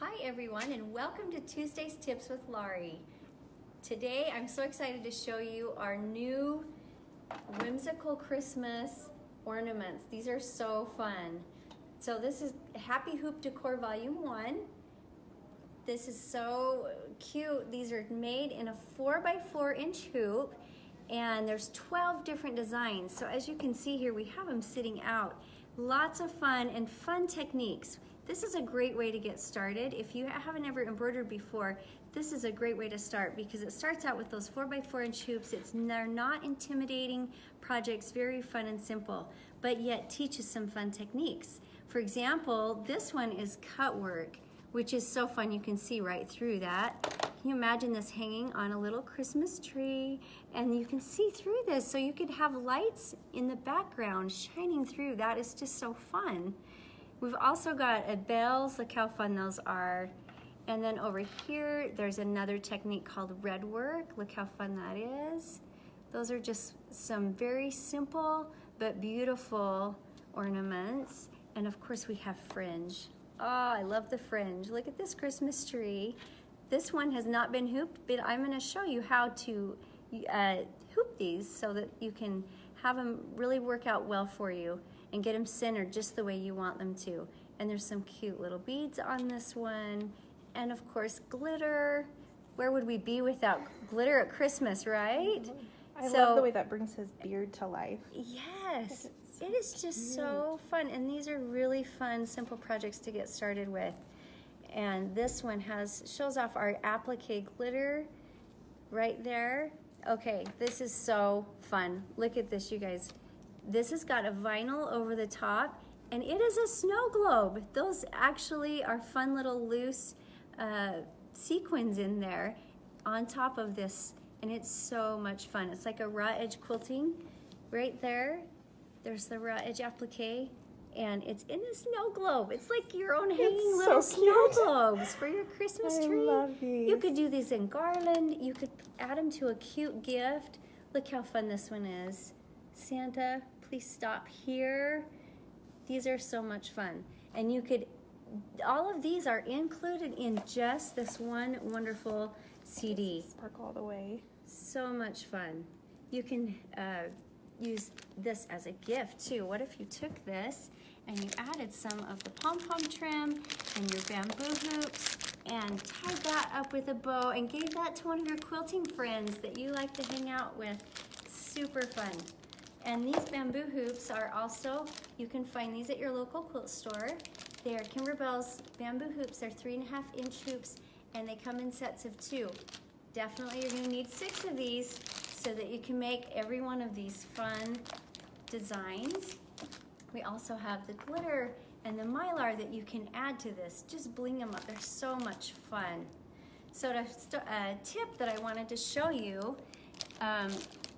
Hi everyone, and welcome to Tuesday's Tips with Laurie. Today I'm so excited to show you our new whimsical Christmas ornaments. These are so fun. So this is Happy Hoop Decor Volume 1. This is so cute. These are made in a 4x4 inch hoop, and there's 12 different designs. So as you can see here, we have them sitting out. Lots of fun and fun techniques. This is a great way to get started. If you haven't ever embroidered before, this is a great way to start because it starts out with those 4x4 inch hoops. They're not intimidating projects, very fun and simple, but yet teaches some fun techniques. For example, this one is cut work, which is so fun. You can see right through that. Can you imagine this hanging on a little Christmas tree? And you can see through this, so you could have lights in the background shining through. That is just so fun. We've also got bells, look how fun those are. And then over here, there's another technique called red work. Look how fun that is. Those are just some very simple but beautiful ornaments. And of course we have fringe. Oh, I love the fringe. Look at this Christmas tree. This one has not been hooped, but I'm gonna show you how to hoop these so that you can have them really work out well for you and get them centered just the way you want them to. And there's some cute little beads on this one. And of course, glitter. Where would we be without glitter at Christmas, right? I love the way that brings his beard to life. Yes, it is just so fun. And these are really fun, simple projects to get started with. And this one shows off our applique glitter right there. Okay, this is so fun. Look at this, you guys. This has got a vinyl over the top, and it is a snow globe. Those actually are fun little loose sequins in there on top of this, and it's so much fun. It's like a raw edge quilting right there. There's the raw edge applique, and it's in a snow globe. It's like your own hanging little snow globes for your Christmas tree. I love these. You could do these in garland. You could add them to a cute gift. Look how fun this one is. Santa, please stop here. These are so much fun. And you could, all of these are included in just this one wonderful CD. Sparkle all the way. So much fun. You can use this as a gift too. What if you took this and you added some of the pom-pom trim and your bamboo hoops and tied that up with a bow and gave that to one of your quilting friends that you like to hang out with? Super fun. And these bamboo hoops are also, you can find these at your local quilt store. They are Kimberbell's bamboo hoops. They're 3.5 inch hoops, and they come in sets of 2. Definitely you're gonna need 6 of these so that you can make every one of these fun designs. We also have the glitter and the mylar that you can add to this. Just bling them up, they're so much fun. So a tip that I wanted to show you,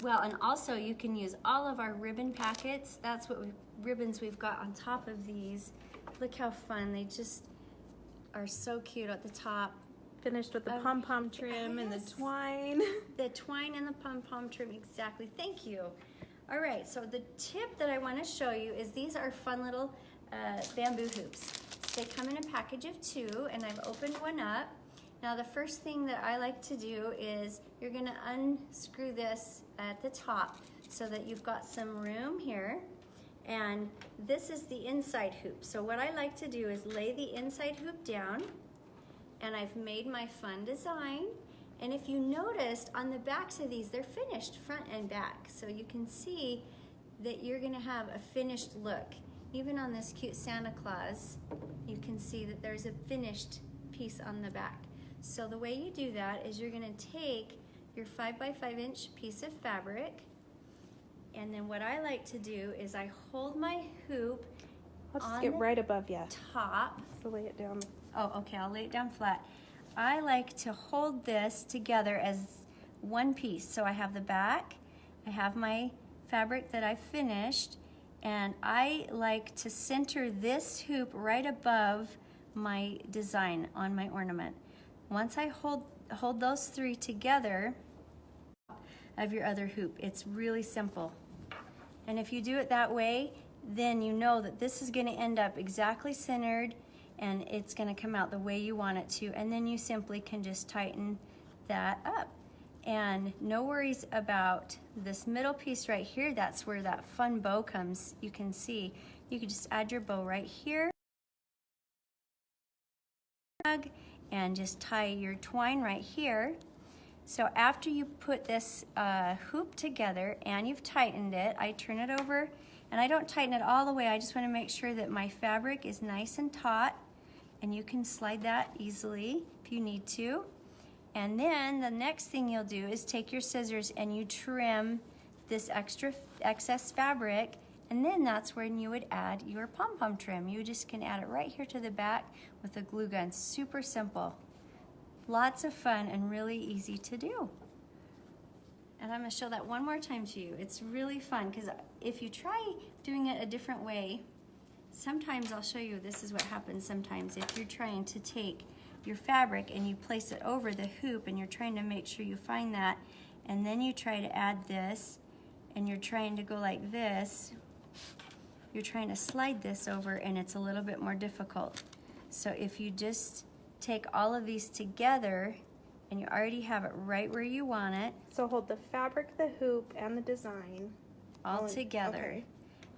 well, and also you can use all of our ribbon packets. That's what ribbons we've got on top of these. Look how fun, they just are so cute at the top. Finished with the pom-pom trim and the twine. The twine and the pom-pom trim, exactly, thank you. All right, so the tip that I wanna show you is these are fun little bamboo hoops. They come in a package of 2, and I've opened one up. Now the first thing that I like to do is you're gonna unscrew this at the top so that you've got some room here. And this is the inside hoop. So what I like to do is lay the inside hoop down, and I've made my fun design. And if you noticed on the backs of these, they're finished front and back. So you can see that you're gonna have a finished look. Even on this cute Santa Claus, you can see that there's a finished piece on the back. So the way you do that is you're gonna take your 5x5 inch piece of fabric, and then what I like to do is I hold my hoop I'll just on get the right above you. top. So lay it down. Oh, okay, I'll lay it down flat. I like to hold this together as one piece. So I have the back, I have my fabric that I finished, and I like to center this hoop right above my design on my ornament. Once I hold those 3 together of your other hoop, it's really simple. And if you do it that way, then you know that this is gonna end up exactly centered and it's going to come out the way you want it to, and then you simply can just tighten that up. And no worries about this middle piece right here. That's where that fun bow comes. You can see you can just add your bow right here and just tie your twine right here. So after you put this hoop together and you've tightened it, I turn it over, and I don't tighten it all the way. I just want to make sure that my fabric is nice and taut, and you can slide that easily if you need to. And then the next thing you'll do is take your scissors and you trim this excess fabric, and then that's when you would add your pom-pom trim. You just can add it right here to the back with a glue gun. Super simple. Lots of fun and really easy to do. And I'm going to show that one more time to you. It's really fun because if you try doing it a different way, sometimes I'll show you this is what happens sometimes if you're trying to take your fabric and you place it over the hoop and you're trying to make sure you find that, and then you try to add this and you're trying to go like this, you're trying to slide this over, and it's a little bit more difficult. So if you just take all of these together and you already have it right where you want it. So hold the fabric, the hoop, and the design all together. Okay.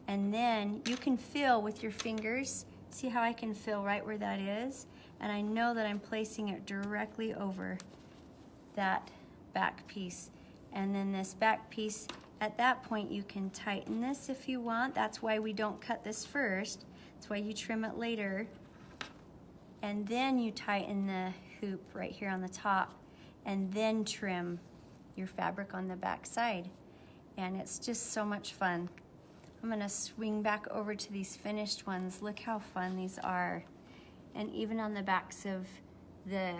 And then you can feel with your fingers. See how I can feel right where that is? And I know that I'm placing it directly over that back piece. And then this back piece, at that point you can tighten this if you want. That's why we don't cut this first. That's why you trim it later. And then you tighten the hoop right here on the top, and then trim your fabric on the back side. And it's just so much fun. I'm gonna swing back over to these finished ones. Look how fun these are. And even on the backs of the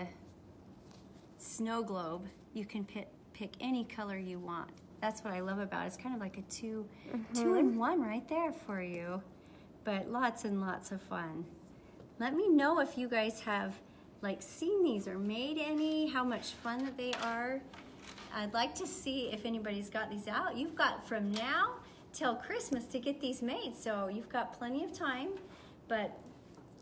snow globe, you can pick any color you want. That's what I love about it. It's kind of like a two in one right there for you. But lots and lots of fun. Let me know if you guys have seen these or made any, how much fun that they are. I'd like to see if anybody's got these out. You've got from now till Christmas to get these made, so you've got plenty of time, but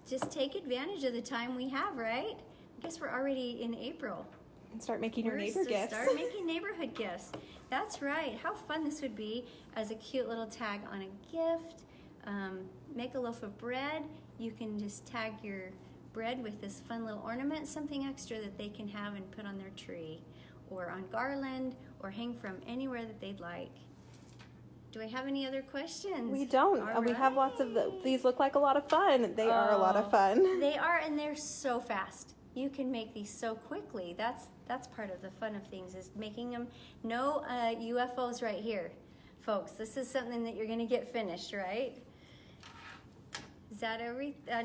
just take advantage of the time we have, right? I guess we're already in April. And start making your neighbor gifts. Start making neighborhood gifts. That's right. How fun this would be as a cute little tag on a gift. Make a loaf of bread. You can just tag your bread with this fun little ornament, something extra that they can have and put on their tree, or on garland, or hang from anywhere that they'd like. Do I have any other questions? We don't. All we have lots of these look like a lot of fun. They are a lot of Oh, fun. They are, and they're so fast. You can make these so quickly. That's part of the fun of things, is making them. No UFOs right here, folks. This is something that you're going to get finished, right? Is that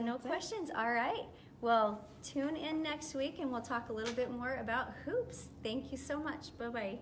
no questions? All right. Well, tune in next week and we'll talk a little bit more about hoops. Thank you so much. Bye-bye.